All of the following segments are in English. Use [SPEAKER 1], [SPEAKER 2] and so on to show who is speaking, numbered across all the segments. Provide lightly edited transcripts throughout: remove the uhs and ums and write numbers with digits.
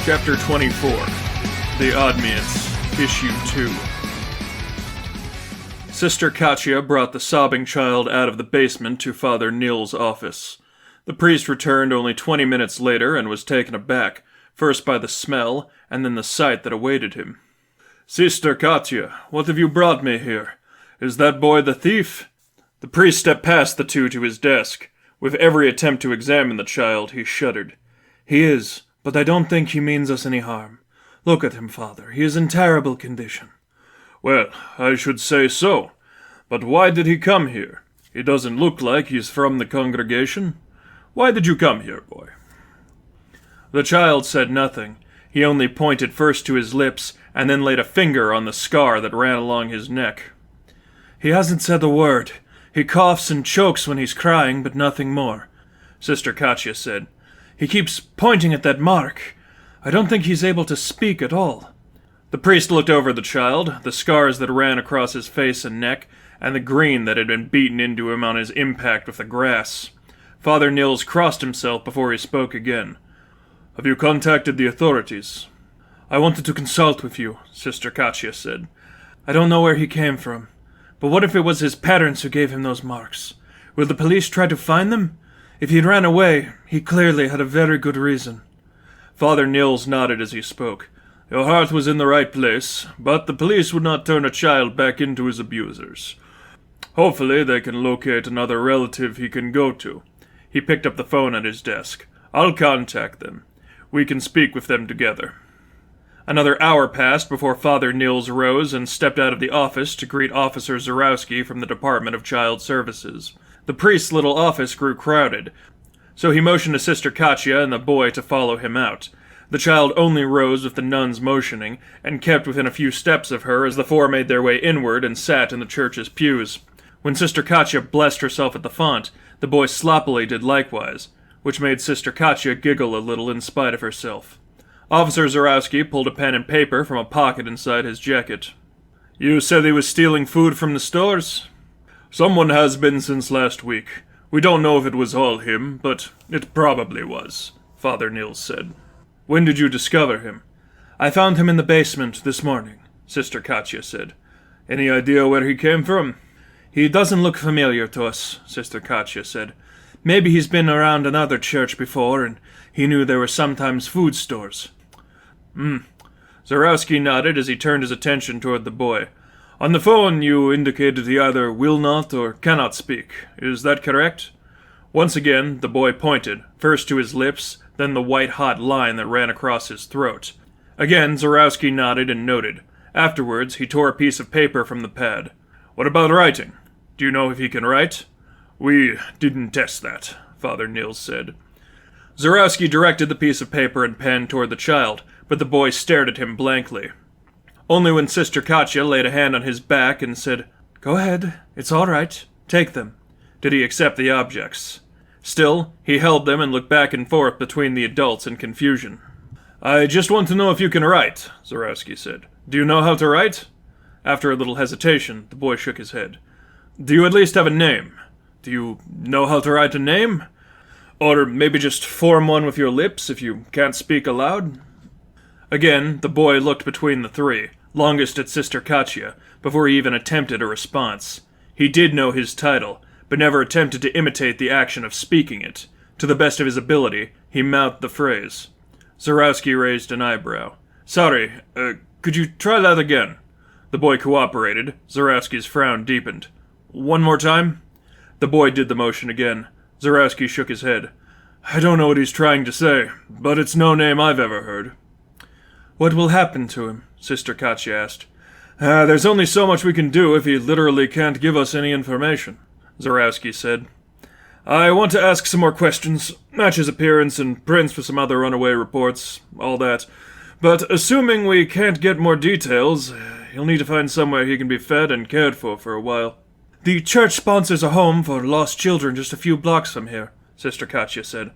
[SPEAKER 1] Chapter 24, The Odmience, Issue 2. Sister Katya brought the sobbing child out of the basement to Father Nil's office. The priest returned only 20 minutes later and was taken aback, first by the smell, and then the sight that awaited him. "Sister Katya, what have you brought me here? Is that boy the thief?" The priest stepped past the two to his desk. With every attempt to examine the child, he shuddered.
[SPEAKER 2] "He is, but I don't think he means us any harm. Look at him, Father. He is in terrible condition."
[SPEAKER 1] "Well, I should say so. But why did he come here? He doesn't look like he's from the congregation. Why did you come here, boy?"
[SPEAKER 2] The child said nothing. He only pointed first to his lips, and then laid a finger on the scar that ran along his neck. "He hasn't said a word. He coughs and chokes when he's crying, but nothing more," Sister Katya said. "He keeps pointing at that mark. I don't think he's able to speak at all." The priest looked over the child, the scars that ran across his face and neck, and the green that had been beaten into him on his impact with the grass. Father Nils crossed himself before he spoke again. "Have you contacted the authorities?" "I wanted to consult with you," Sister Katya said. "I don't know where he came from, but what if it was his parents who gave him those marks? Will the police try to find them? If he ran away, he clearly had a very good reason."
[SPEAKER 1] Father Nils nodded as he spoke. "Your heart was in the right place, but the police would not turn a child back into his abusers. Hopefully they can locate another relative he can go to." He picked up the phone at his desk. "I'll contact them. We can speak with them together." Another hour passed before Father Nils rose and stepped out of the office to greet Officer Zarowski from the Department of Child Services. The priest's little office grew crowded, so he motioned to Sister Katya and the boy to follow him out. The child only rose with the nuns motioning, and kept within a few steps of her as the four made their way inward and sat in the church's pews. When Sister Katya blessed herself at the font, the boy sloppily did likewise, which made Sister Katya giggle a little in spite of herself. Officer Zarowski pulled a pen and paper from a pocket inside his jacket. "You said he was stealing food from the stores?" "Someone has been since last week. We don't know if it was all him, but it probably was," Father Nils said. "When did you discover him?" "I found him in the basement this morning," Sister Katya said. "Any idea where he came from?" "He doesn't look familiar to us," Sister Katya said. "Maybe he's been around another church before, and he knew there were sometimes food stores." Zarowski nodded as he turned his attention toward the boy. "On the phone you indicated he either will not or cannot speak. Is that correct?" Once again the boy pointed, first to his lips, then the white-hot line that ran across his throat. Again Zarowski nodded and noted. Afterwards he tore a piece of paper from the pad. "What about writing? Do you know if he can write?" "We didn't test that," Father Nils said. Zarowski directed the piece of paper and pen toward the child, but the boy stared at him blankly. Only when Sister Katya laid a hand on his back and said, "Go ahead, it's all right, take them," did he accept the objects. Still, he held them and looked back and forth between the adults in confusion. "I just want to know if you can write," Zarowski said. "Do you know how to write?" After a little hesitation, the boy shook his head. "Do you at least have a name? Do you know how to write a name? Or maybe just form one with your lips if you can't speak aloud?" Again, the boy looked between the three, longest at Sister Katya, before he even attempted a response. He did know his title, but never attempted to imitate the action of speaking it. To the best of his ability, he mouthed the phrase. Zarowski raised an eyebrow. "Sorry, could you try that again?" The boy cooperated. Zarowski's frown deepened. "One more time?" The boy did the motion again. Zarowski shook his head. "I don't know what he's trying to say, but it's no name I've ever heard."
[SPEAKER 2] "What will happen to him?" Sister Katya asked.
[SPEAKER 1] There's only so much we can do if he literally can't give us any information," Zarowski said. "I want to ask some more questions, match his appearance and prints for some other runaway reports, all that. But assuming we can't get more details, he'll need to find somewhere he can be fed and cared for a while."
[SPEAKER 2] "The church sponsors a home for lost children just a few blocks from here," Sister Katya said.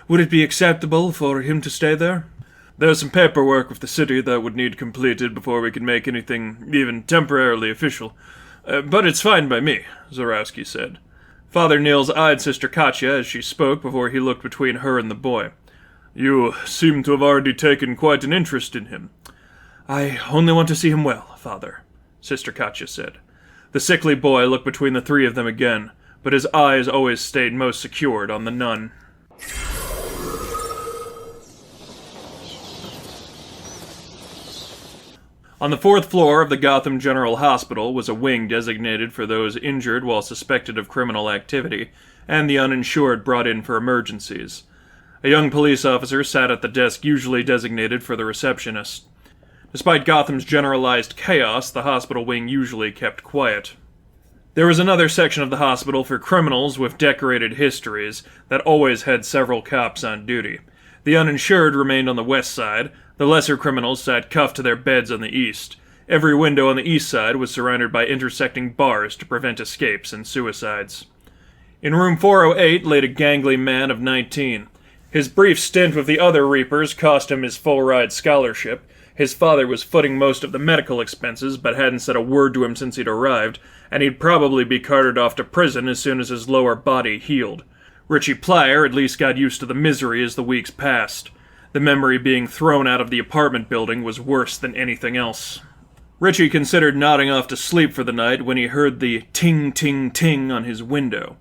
[SPEAKER 2] "Would it be acceptable for him to stay there?"
[SPEAKER 1] "There's some paperwork with the city that would need completed before we can make anything even temporarily official. But it's fine by me," Zarowski said.
[SPEAKER 2] Father Nils eyed Sister Katya as she spoke before he looked between her and the boy.
[SPEAKER 1] You seem to have already taken quite an interest in him.
[SPEAKER 2] I only want to see him well, Father, Sister Katya said. The sickly boy looked between the three of them again, but his eyes always stayed most secured on the nun. On the 4th floor of the Gotham General Hospital was a wing designated for those injured while suspected of criminal activity, and the uninsured brought in for emergencies. A young police officer sat at the desk usually designated for the receptionist. Despite Gotham's generalized chaos, the hospital wing usually kept quiet. There was another section of the hospital for criminals with decorated histories that always had several cops on duty. The uninsured remained on the west side. The lesser criminals sat cuffed to their beds on the east. Every window on the east side was surrounded by intersecting bars to prevent escapes and suicides. In room 408 laid a gangly man of 19. His brief stint with the other Reapers cost him his full-ride scholarship. His father was footing most of the medical expenses, but hadn't said a word to him since he'd arrived, and he'd probably be carted off to prison as soon as his lower body healed. Richie Plyer at least got used to the misery as the weeks passed. The memory being thrown out of the apartment building was worse than anything else. Richie considered nodding off to sleep for the night when he heard the ting-ting-ting on his window.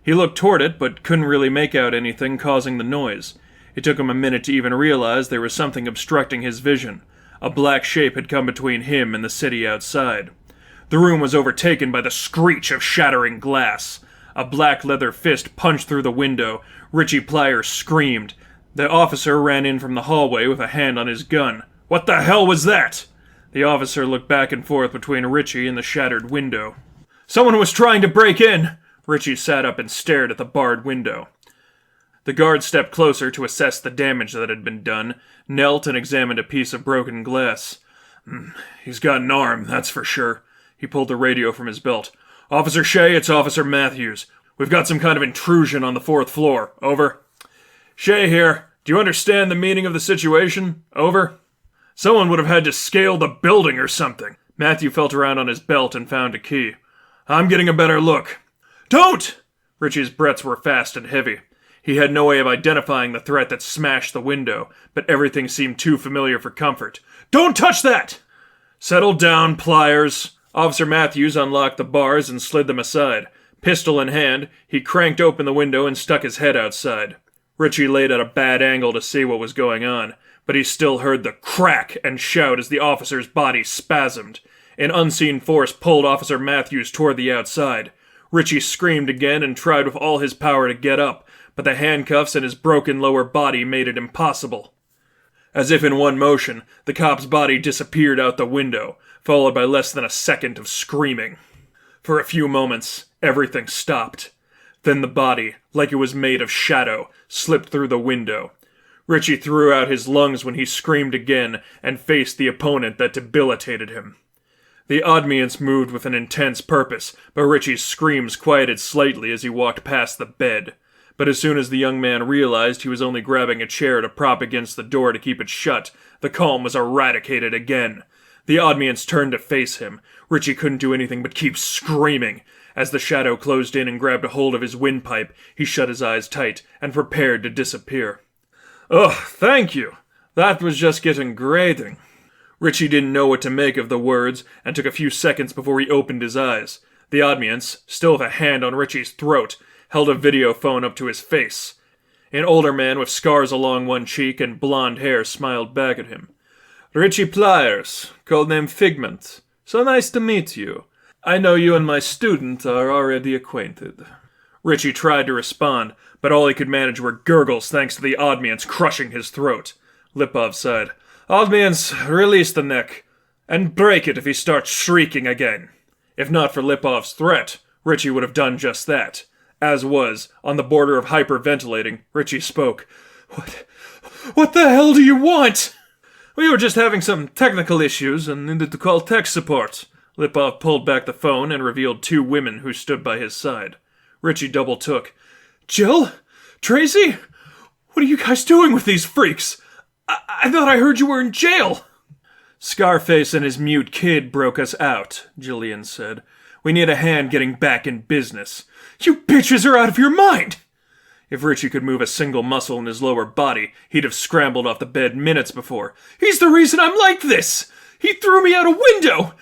[SPEAKER 2] He looked toward it, but couldn't really make out anything causing the noise. It took him a minute to even realize there was something obstructing his vision. A black shape had come between him and the city outside. The room was overtaken by the screech of shattering glass. A black leather fist punched through the window. Richie Plyer screamed. The officer ran in from the hallway with a hand on his gun. "What the hell was that?" The officer looked back and forth between Richie and the shattered window. "Someone was trying to break in!" Richie sat up and stared at the barred window. The guard stepped closer to assess the damage that had been done, knelt and examined a piece of broken glass. "He's got an arm, that's for sure." He pulled the radio from his belt. "Officer Shea, it's Officer Matthews. We've got some kind of intrusion on the 4th floor. Over." "Shea here. Do you understand the meaning of the situation? Over." "Someone would have had to scale the building or something." Matthew felt around on his belt and found a key. "I'm getting a better look." "Don't!" Richie's breaths were fast and heavy. He had no way of identifying the threat that smashed the window, but everything seemed too familiar for comfort. "Don't touch that!" "Settle down, Pliers." Officer Matthews unlocked the bars and slid them aside. Pistol in hand, he cranked open the window and stuck his head outside. Richie laid at a bad angle to see what was going on, but he still heard the crack and shout as the officer's body spasmed. An unseen force pulled Officer Matthews toward the outside. Richie screamed again and tried with all his power to get up, but the handcuffs and his broken lower body made it impossible. As if in one motion, the cop's body disappeared out the window, followed by less than a second of screaming. For a few moments, everything stopped. Then the body, like it was made of shadow, slipped through the window. Richie threw out his lungs when he screamed again and faced the opponent that debilitated him. The Odmience moved with an intense purpose, but Richie's screams quieted slightly as he walked past the bed. But as soon as the young man realized he was only grabbing a chair to prop against the door to keep it shut, the calm was eradicated again. The Odmience turned to face him. Richie couldn't do anything but keep screaming. As the shadow closed in and grabbed a hold of his windpipe, he shut his eyes tight and prepared to disappear. "Ugh, thank you. That was just getting grating." Richie didn't know what to make of the words, and took a few seconds before he opened his eyes. The Odmience, still with a hand on Richie's throat, held a video phone up to his face. An older man with scars along one cheek and blonde hair smiled back at him. "Richie Pliers, codename Figment. So nice to meet you. I know you and my student are already acquainted." Richie tried to respond, but all he could manage were gurgles thanks to the Odmience crushing his throat. Lipov sighed. "Odmience, release the neck, and break it if he starts shrieking again." If not for Lipov's threat, Richie would have done just that. As was, on the border of hyperventilating, Richie spoke. What the hell do you want?" "We were just having some technical issues and needed to call tech support." Lipov pulled back the phone and revealed two women who stood by his side. Richie double-took. "Jill? Tracy? What are you guys doing with these freaks? I thought I heard you were in jail." "Scarface and his mute kid broke us out," Jillian said. "We need a hand getting back in business." "You bitches are out of your mind!" If Richie could move a single muscle in his lower body, he'd have scrambled off the bed minutes before. "He's the reason I'm like this! He threw me out a window!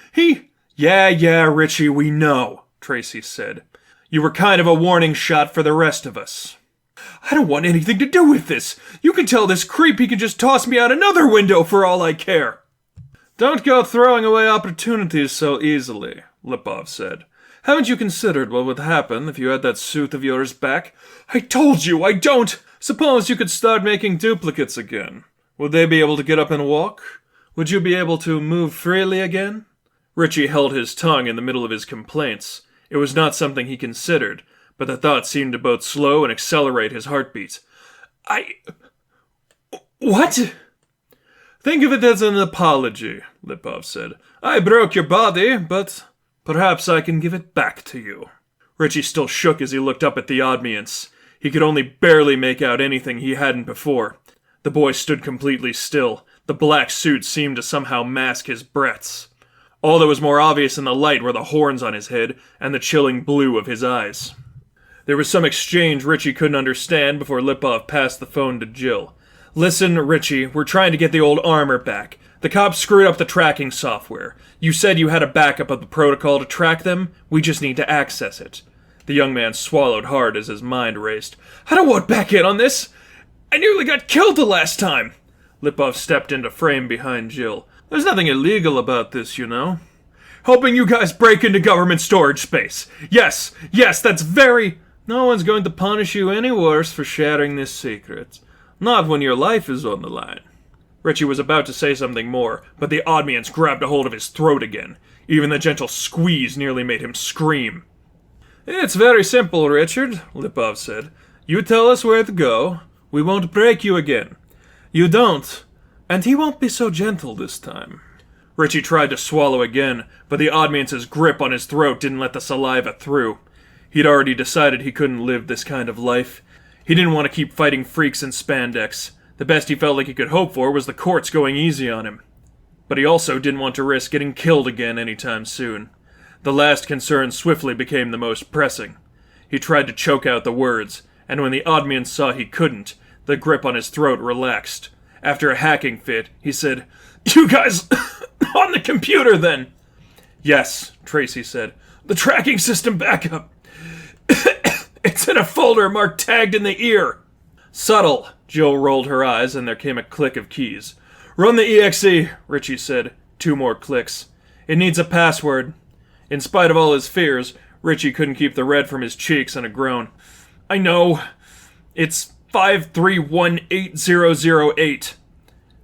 [SPEAKER 2] Yeah, Richie, we know," Tracy said. "You were kind of a warning shot for the rest of us." "I don't want anything to do with this. You can tell this creep he can just toss me out another window for all I care."
[SPEAKER 1] "Don't go throwing away opportunities so easily," Lipov said. "Haven't you considered what would happen if you had that suit of yours back?"
[SPEAKER 2] "I told you, I don't."
[SPEAKER 1] "Suppose you could start making duplicates again. Would they be able to get up and walk? Would you be able to move freely again?" Richie held his tongue in the middle of his complaints. It was not something he considered, but the thought seemed to both slow and accelerate his heartbeat.
[SPEAKER 2] What?
[SPEAKER 1] "Think of it as an apology," Lipov said. "I broke your body, but perhaps I can give it back to you."
[SPEAKER 2] Richie still shook as he looked up at the Odmience. He could only barely make out anything he hadn't before. The boy stood completely still. The black suit seemed to somehow mask his breaths. All that was more obvious in the light were the horns on his head and the chilling blue of his eyes. There was some exchange Richie couldn't understand before Lipov passed the phone to Jill. "Listen, Richie, we're trying to get the old armor back. The cops screwed up the tracking software. You said you had a backup of the protocol to track them. We just need to access it." The young man swallowed hard as his mind raced. "I don't want back in on this. I nearly got killed the last time." Lipov stepped into frame behind Jill.
[SPEAKER 1] "There's nothing illegal about this, you know."
[SPEAKER 2] "Helping you guys break into government storage space. Yes, that's very..."
[SPEAKER 1] "No one's going to punish you any worse for sharing this secret. Not when your life is on the line."
[SPEAKER 2] Richie was about to say something more, but the Odmience grabbed a hold of his throat again. Even the gentle squeeze nearly made him scream.
[SPEAKER 1] "It's very simple, Richard," Lipov said. "You tell us where to go. We won't break you again. You don't, and he won't be so gentle this time."
[SPEAKER 2] Richie tried to swallow again, but the Odmience's grip on his throat didn't let the saliva through. He'd already decided he couldn't live this kind of life. He didn't want to keep fighting freaks in spandex. The best he felt like he could hope for was the courts going easy on him. But he also didn't want to risk getting killed again anytime soon. The last concern swiftly became the most pressing. He tried to choke out the words, and when the Odmience saw he couldn't, the grip on his throat relaxed. After a hacking fit, he said, "You guys on the computer then?" "Yes," Tracy said. "The tracking system backup. It's in a folder marked tagged in the ear." "Subtle." Jill rolled her eyes and there came a click of keys. "Run the EXE," Richie said. 2 more clicks. "It needs a password." In spite of all his fears, Richie couldn't keep the red from his cheeks and a groan. "I know. It's 5318008.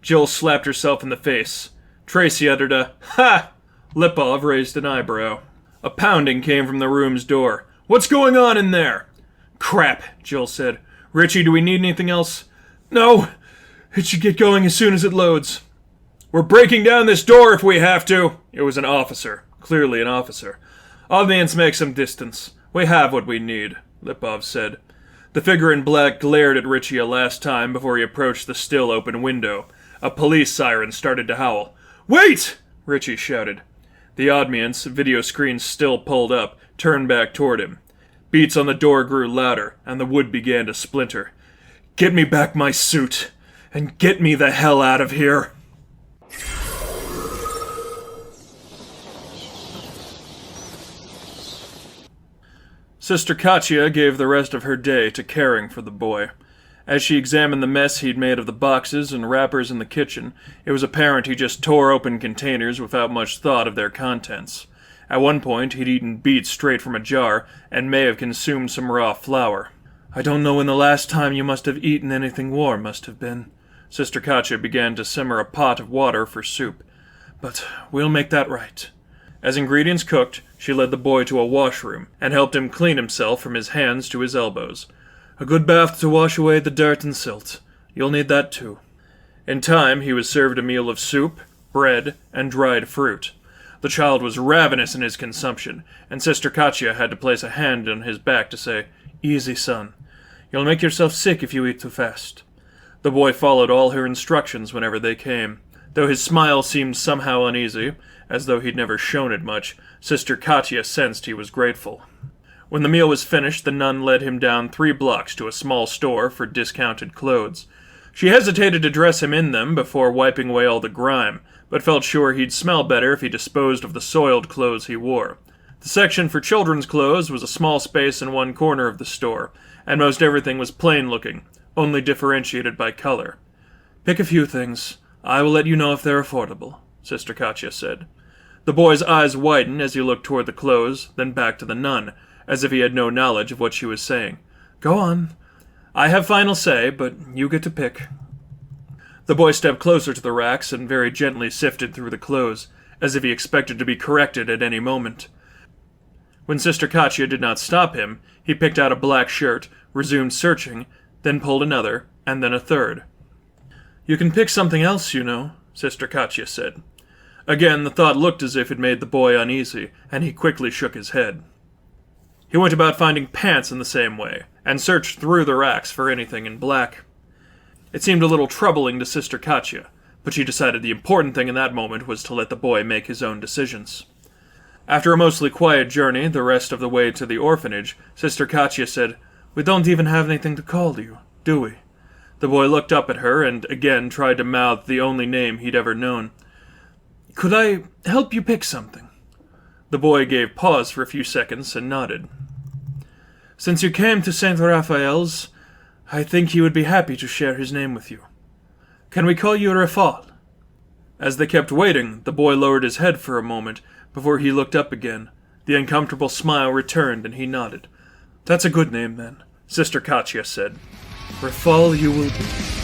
[SPEAKER 2] Jill slapped herself in the face. Tracy uttered a "Ha!" Lipov raised an eyebrow. A pounding came from the room's door. "What's going on in there?" "Crap," Jill said. "Richie, do we need anything else?" "No. It should get going as soon as it loads." "We're breaking down this door if we have to." It was an officer. Clearly an officer. "Odmience, make some distance. We have what we need," Lipov said. The figure in black glared at Richie a last time before he approached the still open window. A police siren started to howl. "Wait!" Richie shouted. The Odmience, video screen still pulled up, turned back toward him. Beats on the door grew louder, and the wood began to splinter. "Get me back my suit, and get me the hell out of here!"
[SPEAKER 1] Sister Katya gave the rest of her day to caring for the boy. As she examined the mess he'd made of the boxes and wrappers in the kitchen, it was apparent he just tore open containers without much thought of their contents. At one point, he'd eaten beets straight from a jar, and may have consumed some raw flour. "I don't know when the last time you must have eaten anything warm must have been." Sister Katya began to simmer a pot of water for soup. "But we'll make that right." As ingredients cooked, she led the boy to a washroom, and helped him clean himself from his hands to his elbows. "A good bath to wash away the dirt and silt. You'll need that too." In time, he was served a meal of soup, bread, and dried fruit. The child was ravenous in his consumption, and Sister Katya had to place a hand on his back to say, "Easy, son. You'll make yourself sick if you eat too fast." The boy followed all her instructions whenever they came. Though his smile seemed somehow uneasy, as though he'd never shown it much, Sister Katya sensed he was grateful. When the meal was finished, the nun led him down 3 blocks to a small store for discounted clothes. She hesitated to dress him in them before wiping away all the grime, but felt sure he'd smell better if he disposed of the soiled clothes he wore. The section for children's clothes was a small space in one corner of the store, and most everything was plain-looking, only differentiated by color. "Pick a few things. I will let you know if they're affordable," Sister Katya said. The boy's eyes widened as he looked toward the clothes, then back to the nun, as if he had no knowledge of what she was saying. "Go on. I have final say, but you get to pick." The boy stepped closer to the racks and very gently sifted through the clothes, as if he expected to be corrected at any moment. When Sister Katya did not stop him, he picked out a black shirt, resumed searching, then pulled another, and then a third. "You can pick something else, you know," Sister Katya said. Again, the thought looked as if it made the boy uneasy, and he quickly shook his head. He went about finding pants in the same way, and searched through the racks for anything in black. It seemed a little troubling to Sister Katya, but she decided the important thing in that moment was to let the boy make his own decisions. After a mostly quiet journey the rest of the way to the orphanage, Sister Katya said, "We don't even have anything to call you, do we?" The boy looked up at her and again tried to mouth the only name he'd ever known. "Could I help you pick something?" The boy gave pause for a few seconds and nodded. "Since you came to St. Raphael's, I think he would be happy to share his name with you. Can we call you Rafal?" As they kept waiting, the boy lowered his head for a moment before he looked up again. The uncomfortable smile returned and he nodded. "That's a good name, then," Sister Katya said. "Rafal you will be."